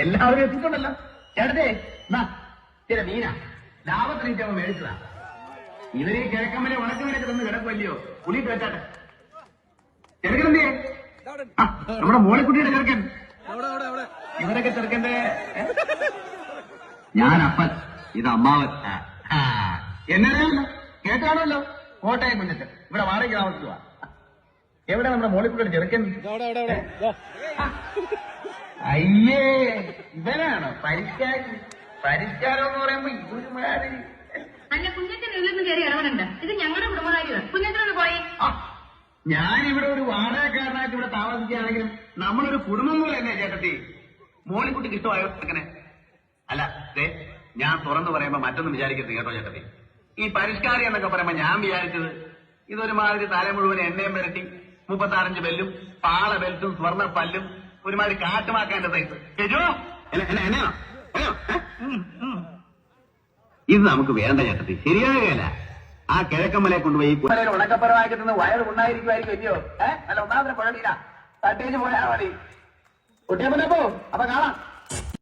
എല്ലാവരും എത്തിയിട്ടുണ്ടല്ലോ. ചേട്ടത്തെ ചില മീന ലാഭത്തിനേറ്റ് അവൻ മേടിച്ചതാ. ഇവര് കിഴക്കമ്മലെ ഉണക്കമേനൊക്കെ തന്ന് കിടക്കുമല്ലയോ, പുളിയിട്ട് വെച്ചാട്ടെ. ചെറുക്കനെന്തേ? നമ്മുടെ മോളിക്കുട്ടിയുടെ ചെറുക്കൻ. ഇവരൊക്കെ ചെറുക്കന്റെ ഞാൻ അപ്പൻ, ഇത് അമ്മാവൻ. എന്നറിയാമല്ലോ, കേട്ടാണല്ലോ. കോട്ടയം കുഞ്ഞച്ചൻ ഇവിടെ വാടകയ്ക്ക് താമസിക്കുക. എവിടെ നമ്മുടെ മോളിക്കുട്ടിയുടെ ചെറുക്കൻ? അയ്യേ, ഇവനാണോ പരിഷ്കാരം? പരിഷ്കാരം എന്ന് പറയുമ്പോ ഇവരുമാതിരി. അല്ല, കുഞ്ഞച്ചൻ ഇതിലൊന്നും കയറി ഇറങ്ങുന്നുണ്ട്. ഇത് ഞങ്ങളുടെ കുടുംബകാര്യമാണ്. കുഞ്ഞച്ചനൊന്ന് പോയി. ഞാനിവിടെ ഒരു വാടകക്കാരനായിട്ട് ഇവിടെ താമസിക്കുകയാണെങ്കിലും നമ്മളൊരു കുടുംബം പോലെ തന്നെ ചേട്ടത്തി. മോളിക്കുട്ടിക്ക് ഇഷ്ടമായോ അങ്ങനെ? അല്ല, ഞാൻ തുറന്നു പറയുമ്പോ മറ്റൊന്നും വിചാരിക്കരുത് കേട്ടോ ചേട്ടത്തി. ഈ പരിഷ്കാരം എന്നൊക്കെ പറയുമ്പോ ഞാൻ വിചാരിച്ചത് ഇതൊരുമാതിരി തല മുഴുവൻ എണ്ണയും പുരട്ടി 35 ബെല്ലും പാള ബെൽറ്റും സ്വർണ്ണ പല്ലും ഒരുമാതിരി കാട്ടുമാക്കാന്റെ സൈസ്. ഇത് നമുക്ക് വേണ്ട ചേട്ടത്തി, ശരിയാകുകയല്ല. ആ കിഴക്കമ്മലെ കൊണ്ടുപോയി ഉണക്കപ്പുറമാക്കി നിന്ന് വയറ് ഉണ്ടായിരിക്കുമായിരിക്കും അല്ലയോ? അല്ല, ഒന്നാമത്തെ കുഴപ്പമില്ല, തട്ടേച്ച് പോയാൽ മതി. കുട്ടിയപ്പനപ്പോ അപ്പൊ കാണാം.